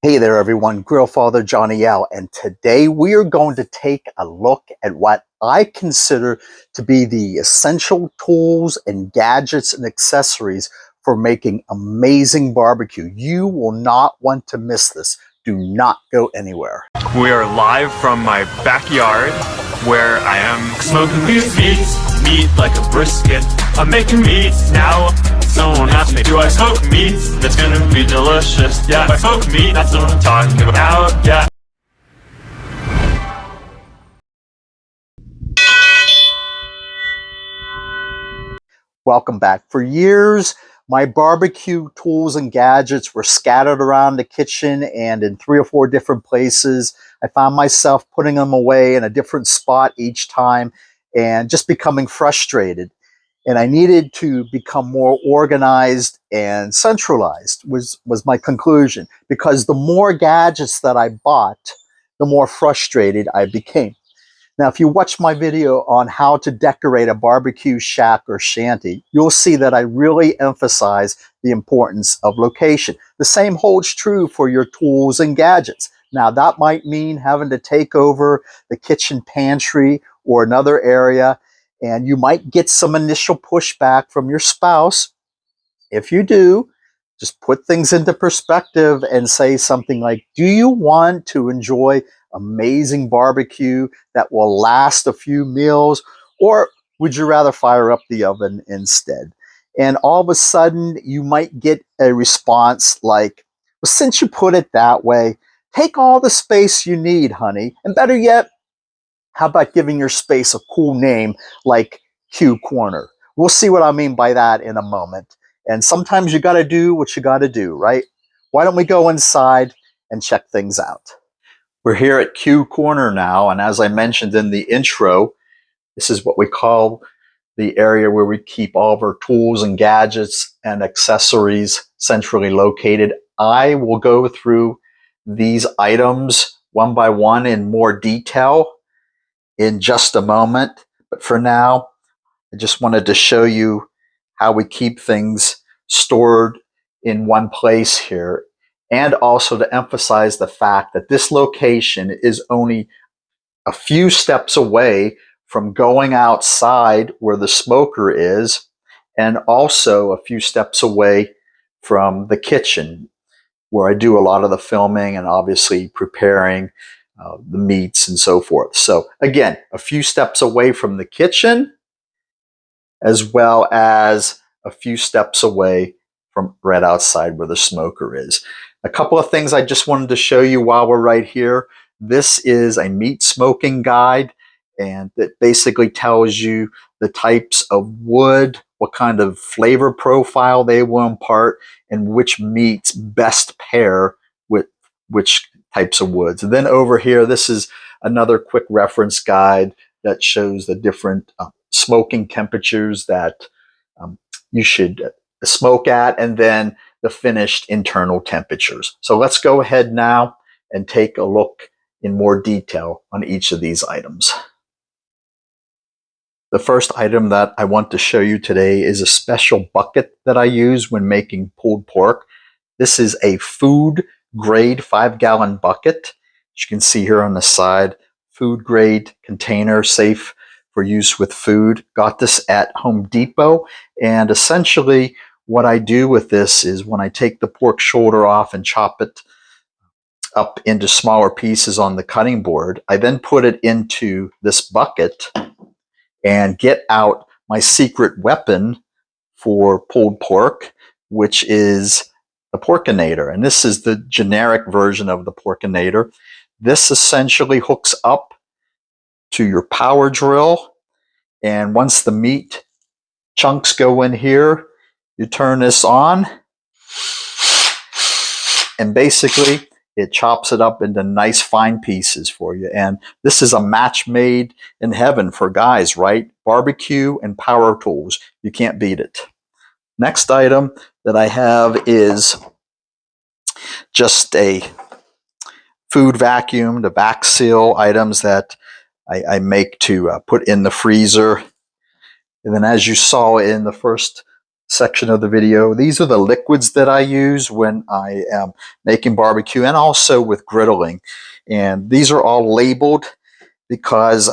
Hey there everyone, Grill Father Johnny L, and today we are going to take a look at what I consider to be the essential tools and gadgets and accessories for making amazing barbecue. You will not want to miss this. Do not go anywhere. We are live from my backyard where I am smoking these meat like a brisket. I'm making meat now. Someone asked me, do I smoke meat? That's gonna be delicious. Yeah, if I smoke meat, that's what I'm talking about. Yeah. Welcome back. For years, my barbecue tools and gadgets were scattered around the kitchen and in 3 or 4 different places. I found myself putting them away in a different spot each time and just becoming frustrated. And I needed to become more organized and centralized was my conclusion, because the more gadgets that I bought, the more frustrated I became. Now, if you watch my video on how to decorate a barbecue shack or shanty, you'll see that I really emphasize the importance of location. The same holds true for your tools and gadgets. Now, that might mean having to take over the kitchen pantry or another area, and you might get some initial pushback from your spouse. If you do, just put things into perspective and say something like, do you want to enjoy amazing barbecue that will last a few meals, or would you rather fire up the oven instead? And all of a sudden, you might get a response like, well, since you put it that way, take all the space you need, honey. And better yet, how about giving your space a cool name like Q Corner? We'll see what I mean by that in a moment. And sometimes you got to do what you got to do, right? Why don't we go inside and check things out? We're here at Q Corner now, and as I mentioned in the intro, this is what we call the area where we keep all of our tools and gadgets and accessories centrally located. I will go through these items one by one in more detail in just a moment, but for now, I just wanted to show you how we keep things stored in one place here, and also to emphasize the fact that this location is only a few steps away from going outside where the smoker is, and also a few steps away from the kitchen where I do a lot of the filming and obviously preparing the meats and so forth. So again, a few steps away from the kitchen, as well as a few steps away from right outside where the smoker is. A couple of things I just wanted to show you while we're right here. This is a meat smoking guide, and it basically tells you the types of wood, what kind of flavor profile they will impart, and which meats best pair with which types of woods. And then over here, this is another quick reference guide that shows the different smoking temperatures that you should smoke at, and then the finished internal temperatures. So let's go ahead now and take a look in more detail on each of these items. The first item that I want to show you today is a special bucket that I use when making pulled pork. This is a food grade 5-gallon bucket. As you can see here on the side, food grade container, safe for use with food. Got this at Home Depot, and essentially what I do with this is when I take the pork shoulder off and chop it up into smaller pieces on the cutting board, I then put it into this bucket and get out my secret weapon for pulled pork, which is the Porkinator. And this is the generic version of the Porkinator. This essentially hooks up to your power drill, and once the meat chunks go in here, you turn this on, and basically it chops it up into nice fine pieces for you. And this is a match made in heaven for guys, right? Barbecue and power tools. You can't beat it. Next item that I have is just a food vacuum, the vac seal items that I make to put in the freezer. And then as you saw in the first section of the video. These are the liquids that I use when I am making barbecue and also with griddling. And these are all labeled because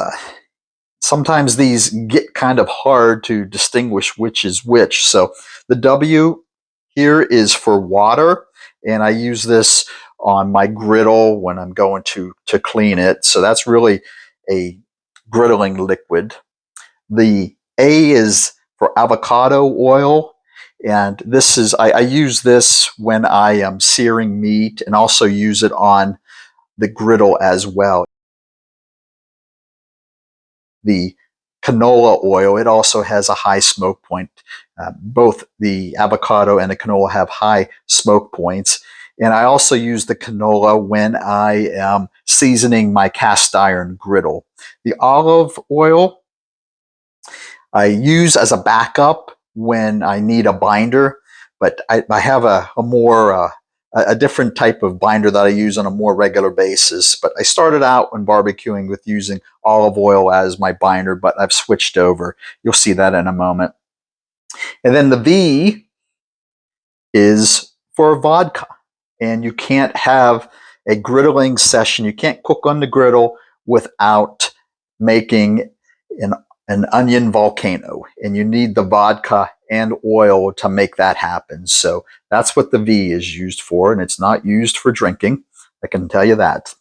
sometimes these get kind of hard to distinguish which is which. So the W here is for water, and I use this on my griddle when I'm going to clean it. So that's really a griddling liquid. The A is for avocado oil, and this is I use this when I am searing meat and also use it on the griddle as well. The canola oil, it also has a high smoke point. Both the avocado and the canola have high smoke points. And I also use the canola when I am seasoning my cast iron griddle. The olive oil I use as a backup when I need a binder, but I have a more a different type of binder that I use on a more regular basis. But I started out when barbecuing with using olive oil as my binder, but I've switched over. You'll see that in a moment. And then the V is for vodka. And you can't have a griddling session. You can't cook on the griddle without making an onion volcano. And you need the vodka and oil to make that happen. So that's what the V is used for, and it's not used for drinking. I can tell you that.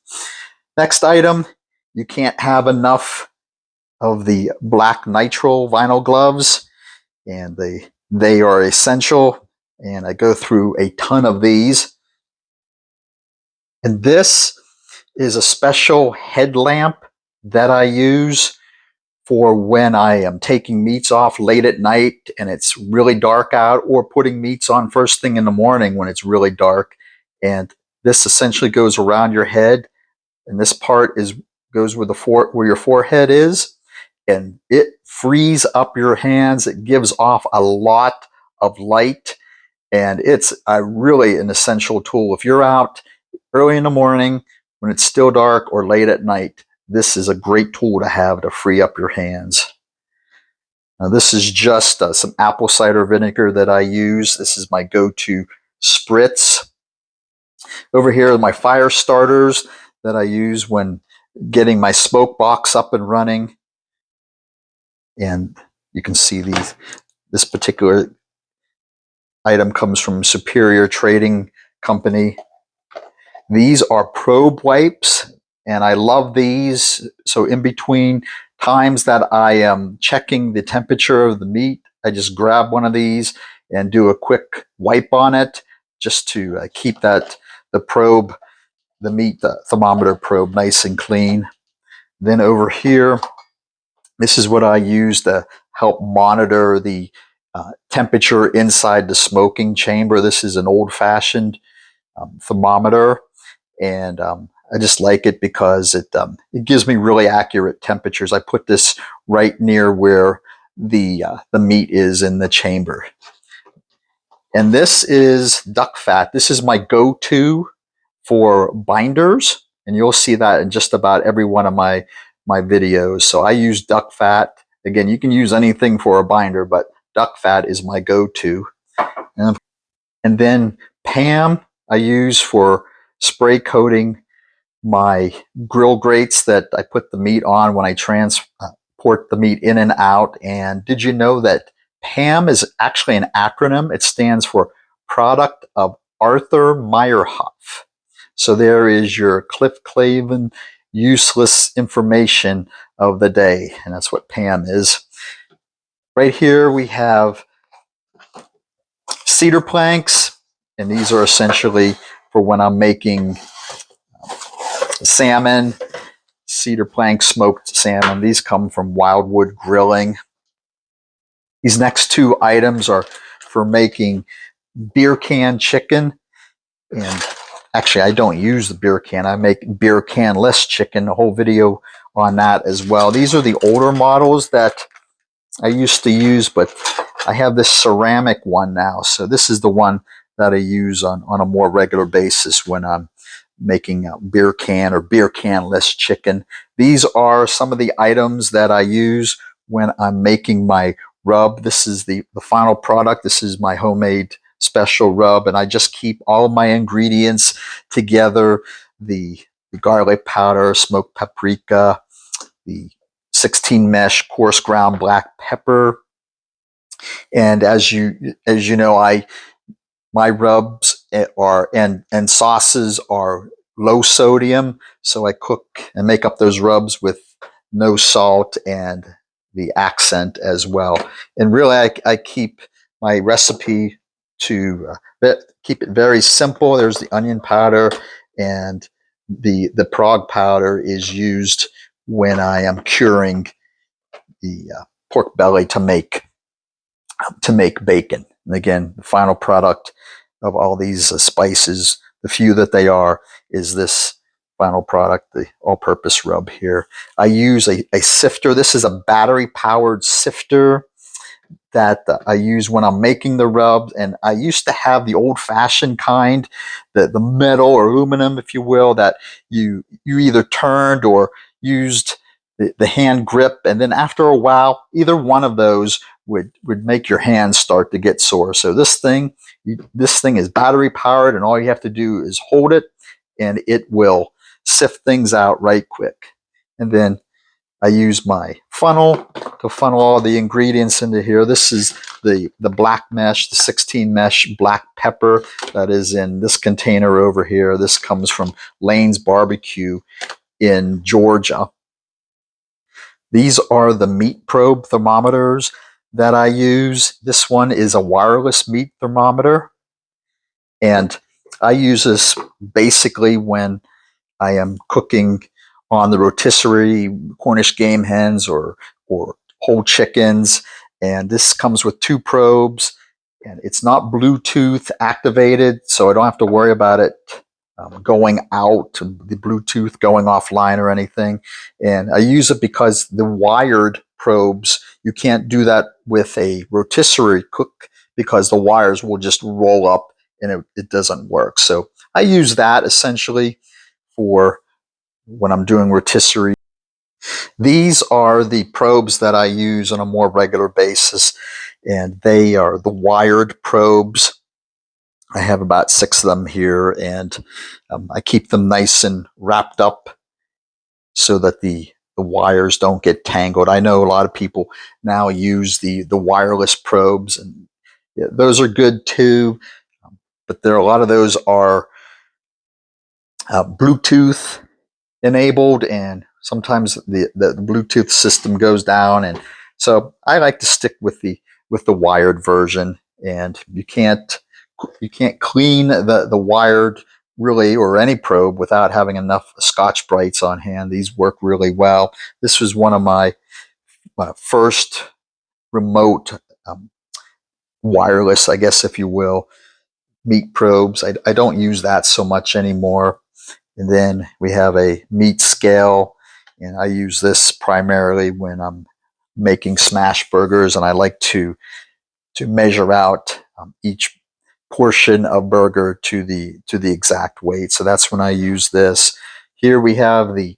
Next item, you can't have enough of the black nitrile vinyl gloves, and they are essential, and I go through a ton of these. And this is a special headlamp that I use for when I am taking meats off late at night and it's really dark out, or putting meats on first thing in the morning when it's really dark. And this essentially goes around your head, and this part goes where where your forehead is, and it frees up your hands. It gives off a lot of light, and it's really an essential tool. If you're out early in the morning when it's still dark or late at night, this is a great tool to have to free up your hands. Now, this is just some apple cider vinegar that I use. This is my go-to spritz. Over here are my fire starters that I use when getting my smoke box up and running. And you can see this particular item comes from Superior Trading Company. These are probe wipes, and I love these. So in between times that I am checking the temperature of the meat, I just grab one of these and do a quick wipe on it just to keep the meat thermometer probe nice and clean. Then over here, this is what I use to help monitor the temperature inside the smoking chamber. This is an old-fashioned thermometer, and I just like it because it gives me really accurate temperatures. I put this right near where the meat is in the chamber. And this is duck fat. This is my go-to for binders, and you'll see that in just about every one of my videos. So I use duck fat. Again, you can use anything for a binder, but duck fat is my go-to. And then Pam I use for spray coating my grill grates that I put the meat on when I transport the meat in and out. And did you know that PAM is actually an acronym? It stands for Product of Arthur Meyerhoff. So there is your Cliff Clavin useless information of the day, and that's what PAM is. Right here we have cedar planks, and these are essentially for when I'm making salmon, cedar plank smoked salmon. These come from Wildwood Grilling. These next two items are for making beer can chicken. And actually, I don't use the beer can. I make beer can-less chicken, a whole video on that as well. These are the older models that I used to use, but I have this ceramic one now. So this is the one that I use on a more regular basis when I'm making beer can or beer can-less chicken. These are some of the items that I use when I'm making my rub. This is the final product. This is my homemade special rub, and I just keep all of my ingredients together. The garlic powder, smoked paprika, the 16 mesh coarse ground black pepper, and as you know, my rubs are and sauces are low sodium, so I cook and make up those rubs with no salt and the accent as well. And really, I keep my recipe to keep it very simple. There's the onion powder, and the Prague powder is used when I am curing the pork belly to make bacon. And again, the final product of all these spices, the few that they are, is this final product, the all-purpose rub here. I use a sifter. This is a battery-powered sifter that I use when I'm making the rubs. And I used to have the old-fashioned kind, the metal or aluminum, if you will, that you either turned or used the hand grip. And then after a while, either one of those would make your hands start to get sore. So this thing is battery powered, and all you have to do is hold it, and it will sift things out right quick. And then I use my funnel to funnel all the ingredients into here. This is the black mesh, the 16 mesh black pepper that is in this container over here. This comes from Lane's BBQ in Georgia. These are the meat probe thermometers that I use. This one is a wireless meat thermometer, and I use this basically when I am cooking on the rotisserie Cornish game hens or whole chickens. And this comes with 2 probes, and it's not Bluetooth activated, so I don't have to worry about it going out, the Bluetooth going offline or anything. And I use it because the wired probes, you can't do that with a rotisserie cook because the wires will just roll up and it doesn't work. So I use that essentially for when I'm doing rotisserie. These are the probes that I use on a more regular basis, and they are the wired probes. I have about 6 of them here, and I keep them nice and wrapped up so that the wires don't get tangled. I know a lot of people now use the wireless probes, and yeah, those are good too, but a lot of those are Bluetooth enabled, and sometimes the Bluetooth system goes down, and so I like to stick with the wired version. And you can't clean the wired really, or any probe, without having enough Scotch Brites on hand. These work really well. This was one of my first remote wireless, I guess if you will, meat probes. I don't use that so much anymore. And then we have a meat scale, and I use this primarily when I'm making smash burgers, and I like to measure out each portion of burger to the exact weight. So that's when I use this. Here we have the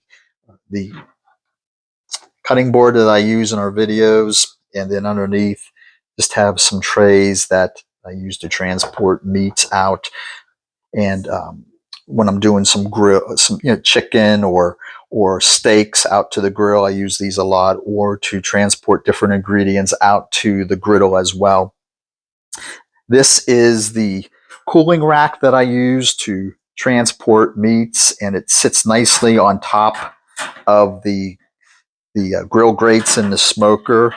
cutting board that I use in our videos, and then underneath just have some trays that I use to transport meats out. And when I'm doing some chicken or steaks out to the grill, I use these a lot, or to transport different ingredients out to the griddle as well. This is the cooling rack that I use to transport meats, and it sits nicely on top of the grill grates in the smoker.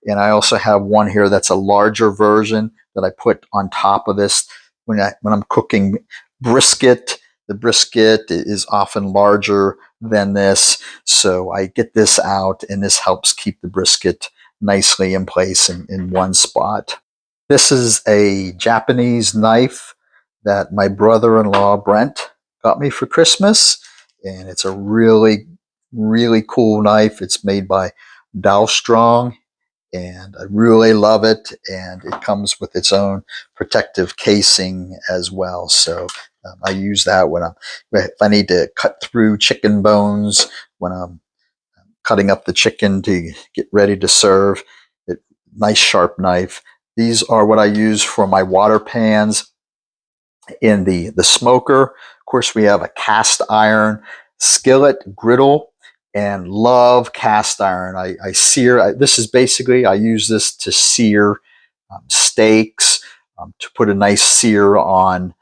And I also have one here that's a larger version that I put on top of this when I'm cooking brisket. The brisket is often larger than this, so I get this out, and this helps keep the brisket nicely in place in one spot. This is a Japanese knife that my brother-in-law Brent got me for Christmas, and it's a really, really cool knife. It's made by Strong, and I really love it, and it comes with its own protective casing as well. So I use that if I need to cut through chicken bones when I'm cutting up the chicken to get ready to serve. nice sharp knife. These are what I use for my water pans in the smoker. Of course, we have a cast iron skillet, griddle, and love cast iron. I sear, this is basically, I use this to sear steaks, to put a nice sear on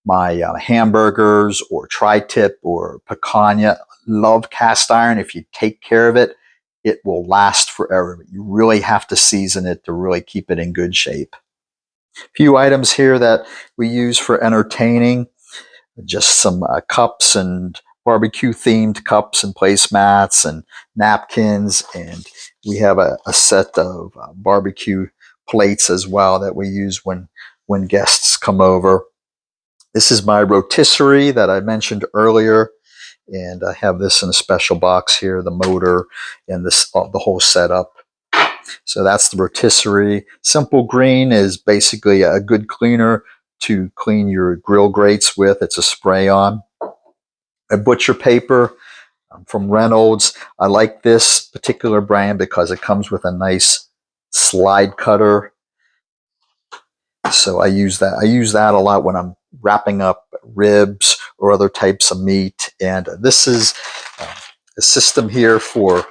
my hamburgers or tri-tip or picanha. Love cast iron. If you take care of it, it will last forever. You really have to season it to really keep it in good shape. A few items here that we use for entertaining. Just some cups and barbecue themed cups and placemats and napkins. And we have a set of barbecue plates as well that we use when guests come over. This is my rotisserie that I mentioned earlier, and I have this in a special box here, the motor and this the whole setup. So that's the rotisserie. Simple Green is basically a good cleaner to clean your grill grates with. It's a spray-on. A butcher paper from Reynolds. I like this particular brand because it comes with a nice slide cutter. So I use that. I use that a lot when I'm wrapping up ribs or other types of meat. And this is a system here for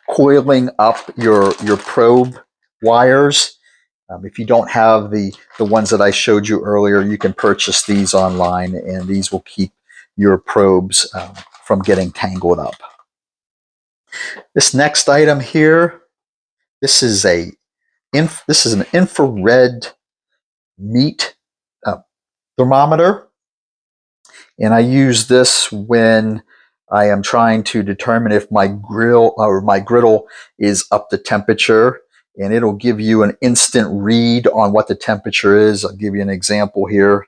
coiling up your probe wires. If you don't have the ones that I showed you earlier, you can purchase these online, and these will keep your probes from getting tangled up. This next item here, this is an infrared meat thermometer, and I use this when I am trying to determine if my grill or my griddle is up to temperature, and it'll give you an instant read on what the temperature is. I'll give you an example here.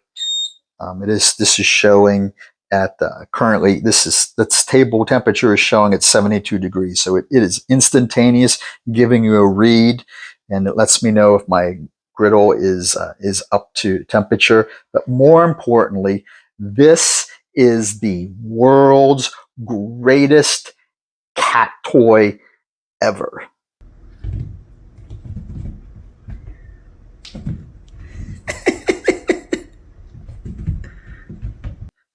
This is showing at currently this table temperature is showing at 72 degrees, so it is instantaneous, giving you a read, and it lets me know if my griddle is up to temperature. But more importantly, this is the world's greatest cat toy ever.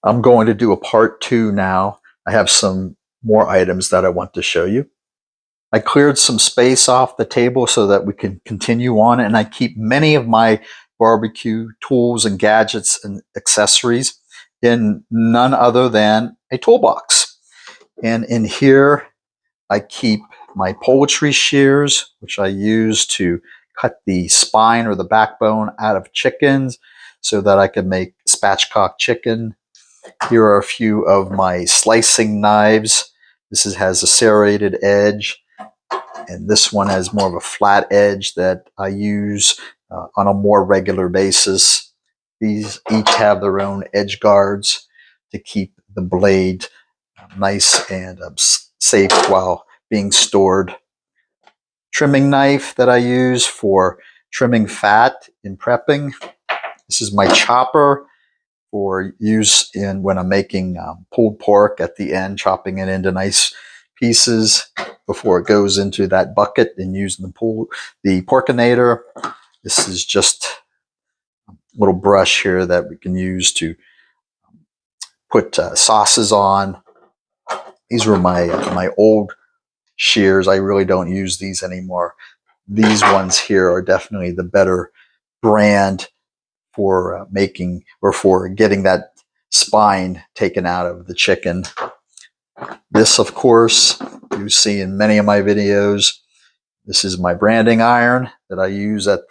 I'm going to do a part 2 now. I have some more items that I want to show you. I cleared some space off the table so that we can continue on, and I keep many of my barbecue tools and gadgets and accessories in none other than a toolbox. And in here, I keep my poultry shears, which I use to cut the spine or the backbone out of chickens so that I can make spatchcock chicken. Here are a few of my slicing knives. This has a serrated edge, and this one has more of a flat edge that I use on a more regular basis. These each have their own edge guards to keep the blade nice and safe while being stored. Trimming knife that I use for trimming fat in prepping. This is my chopper for use in when I'm making pulled pork at the end, chopping it into nice pieces before it goes into that bucket and using the porkinator. This is just a little brush here that we can use to put sauces on. These were my old shears. I really don't use these anymore. These ones here are definitely the better brand for making or for getting that spine taken out of the chicken. This, of course, you see in many of my videos. This is my branding iron that I use at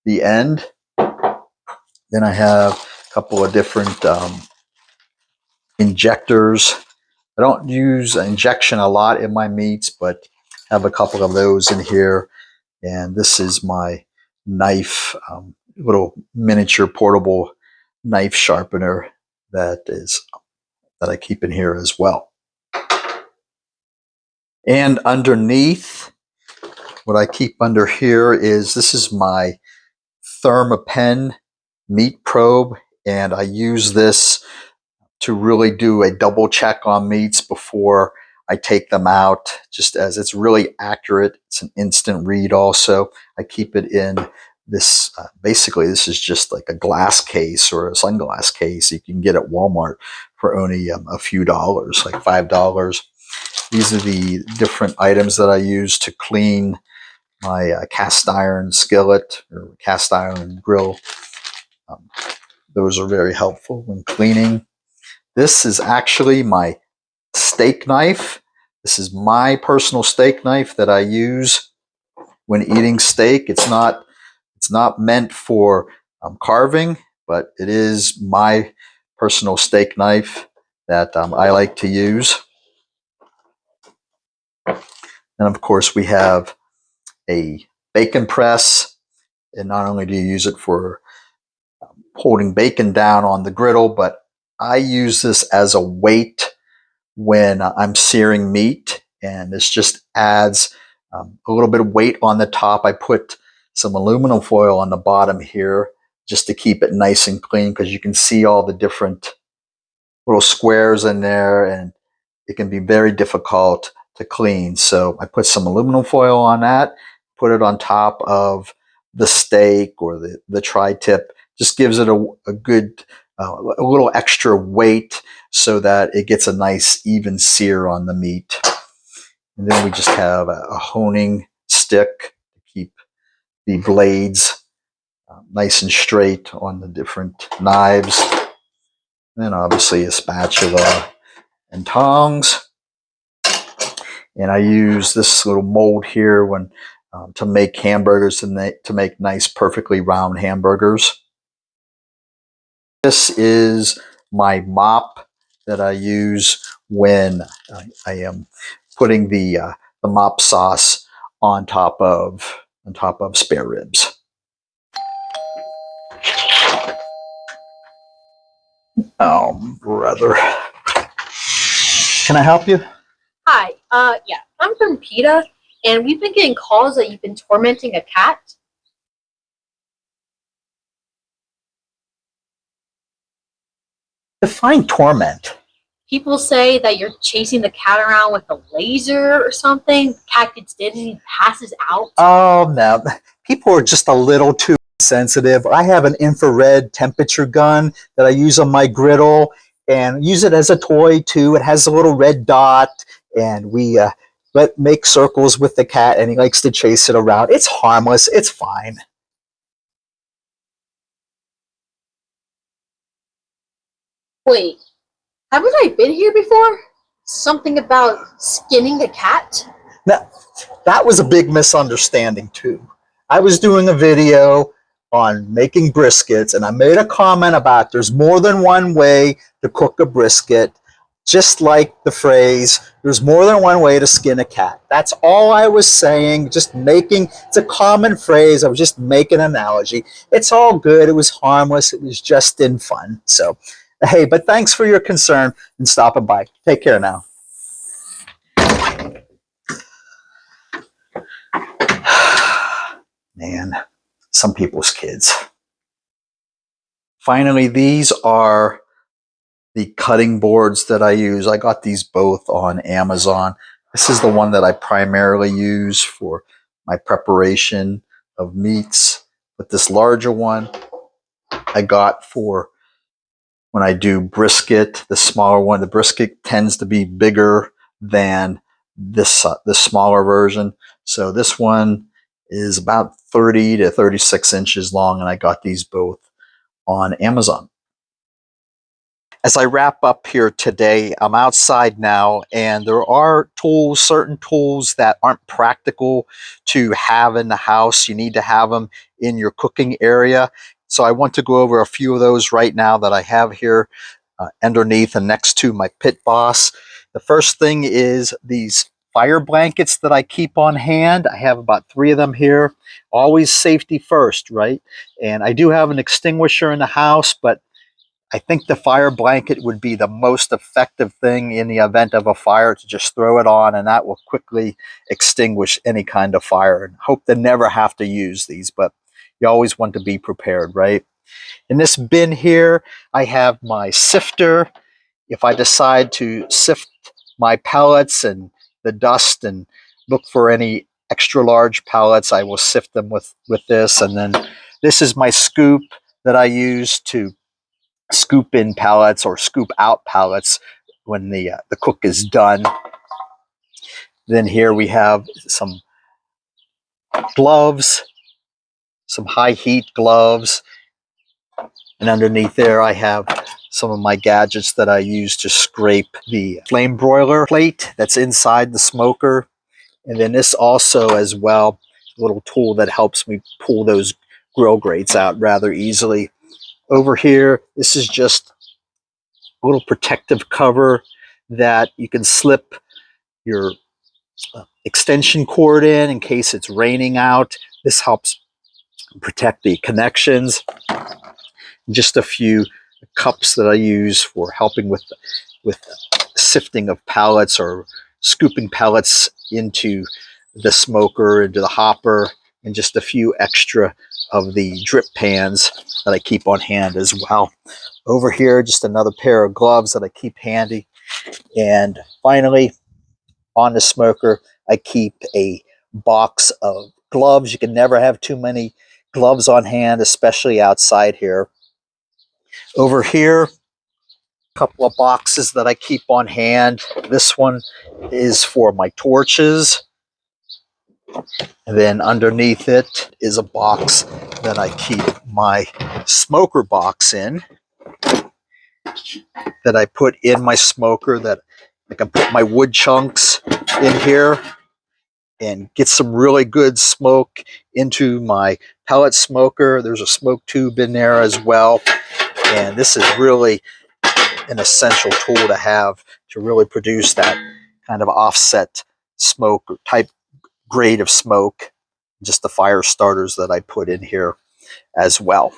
the end. Then I have a couple of different injectors. I don't use injection a lot in my meats, but have a couple of those in here. And this is my knife, little miniature portable knife sharpener that I keep in here as well. And underneath, what I keep under here is, this is my Thermapen meat probe, and I use this to really do a double check on meats before I take them out just as it's really accurate. It's an instant read also. I keep it in this, basically this is just like a glass case or a sunglass case you can get at Walmart for only a few dollars, like $5. These are the different items that I use to clean my cast iron skillet or cast iron grill. Those are very helpful when cleaning. This is actually my steak knife. This is my personal steak knife that I use when eating steak. It's not meant for carving, but it is my personal steak knife that I like to use. And of course, we have a bacon press, and not only do you use it for holding bacon down on the griddle, but I use this as a weight when I'm searing meat, and this just adds a little bit of weight on the top. I put some aluminum foil on the bottom here just to keep it nice and clean, because you can see all the different little squares in there, and it can be very difficult to clean. So I put some aluminum foil on that, put it on top of the steak or the tri-tip. Just gives it a good, a little extra weight so that it gets a nice even sear on the meat. And then we just have a honing stick to keep the blades nice and straight on the different knives. And then obviously a spatula and tongs. And I use this little mold here when to make hamburgers and to make nice, perfectly round hamburgers. This is my mop that I use when I am putting the mop sauce on top of spare ribs. Oh, brother. Can I help you? Hi, yeah, I'm from PETA, and we've been getting calls that you've been tormenting a cat. Define torment. People say that you're chasing the cat around with a laser or something. The cat gets dizzy and passes out. Oh, no. People are just a little too sensitive. I have an infrared temperature gun that I use on my griddle and use it as a toy too. It has a little red dot, and we make circles with the cat, and he likes to chase it around. It's harmless. It's fine. Wait, haven't I been here before? Something about skinning a cat? Now, that was a big misunderstanding too. I was doing a video on making briskets, and I made a comment about there's more than one way to cook a brisket, just like the phrase, there's more than one way to skin a cat. That's all I was saying, just making, it's a common phrase, I was just making an analogy. It's all good, it was harmless, it was just in fun. So, hey, but thanks for your concern and stopping by. Take care now. Man, some people's kids. Finally, these are the cutting boards that I use. I got these both on Amazon. This is the one that I primarily use for my preparation of meats. But this larger one I got for when I do brisket. The smaller one, the brisket tends to be bigger than this smaller version. So this one is about 30 to 36 inches long, and I got these both on Amazon. As I wrap up here today, I'm outside now, and there are tools, certain tools that aren't practical to have in the house. You need to have them in your cooking area. So I want to go over a few of those right now that I have here underneath and next to my pit boss. The first thing is these fire blankets that I keep on hand. I have about 3 of them here. Always safety first, right? And I do have an extinguisher in the house, but I think the fire blanket would be the most effective thing in the event of a fire, to just throw it on, and that will quickly extinguish any kind of fire. And hope to never have to use these, but you always want to be prepared, right? In this bin here, I have my sifter. If I decide to sift my pellets and the dust and look for any extra large pellets. I will sift them with this. And then this is my scoop that I use to scoop in pellets or scoop out pellets when the cook is done. Then here we have some gloves, some high heat gloves. And underneath there I have some of my gadgets that I use to scrape the flame broiler plate that's inside the smoker. And then this also as well, a little tool that helps me pull those grill grates out rather easily. Over here, this is just a little protective cover that you can slip your extension cord in case it's raining out. This helps protect the connections. Just a few cups that I use for helping with sifting of pellets or scooping pellets into the smoker, into the hopper, and just a few extra of the drip pans that I keep on hand as well. Over here, just another pair of gloves that I keep handy. And finally, on the smoker, I keep a box of gloves. You can never have too many gloves on hand, especially outside here. Over here, a couple of boxes that I keep on hand. This one is for my torches. And then underneath it is a box that I keep my smoker box in, that I put in my smoker, that I can put my wood chunks in here and get some really good smoke into my pellet smoker. There's a smoke tube in there as well. And this is really an essential tool to have to really produce that kind of offset smoke or type grade of smoke. Just the fire starters that I put in here as well.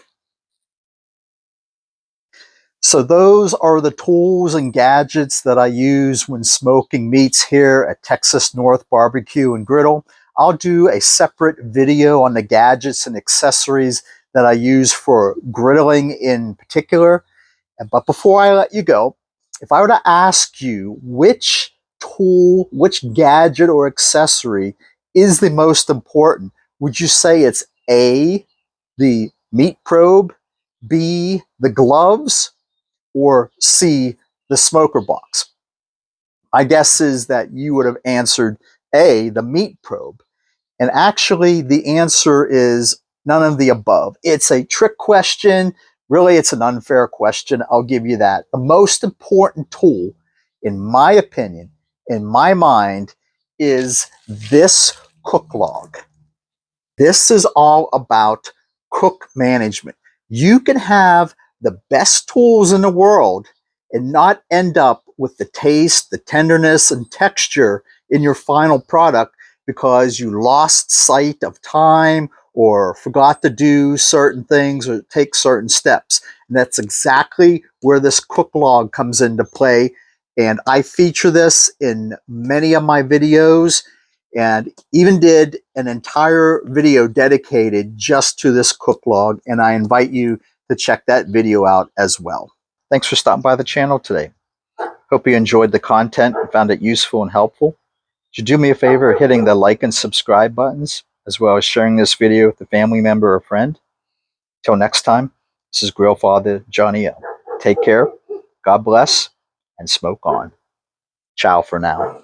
So those are the tools and gadgets that I use when smoking meats here at Texas North Barbecue and Griddle. I'll do a separate video on the gadgets and accessories that I use for griddling in particular. But before I let you go, if I were to ask you which tool, which gadget or accessory is the most important, would you say it's A, the meat probe, B, the gloves, or C, the smoker box? My guess is that you would have answered A, the meat probe. And actually, the answer is none of the above. It's a trick question. Really, it's an unfair question. I'll give you that. The most important tool, in my opinion, in my mind, is this cook log. This is all about cook management. You can have the best tools in the world and not end up with the taste, the tenderness, and texture in your final product because you lost sight of time or forgot to do certain things or take certain steps. And that's exactly where this cook log comes into play. And I feature this in many of my videos, and even did an entire video dedicated just to this cook log, and I invite you to check that video out as well. Thanks for stopping by the channel today. Hope you enjoyed the content and found it useful and helpful. Would you do me a favor hitting the like and subscribe buttons, as well as sharing this video with a family member or friend? Till next time, this is Grill Father Johnny L. Take care, God bless, and smoke on. Ciao for now.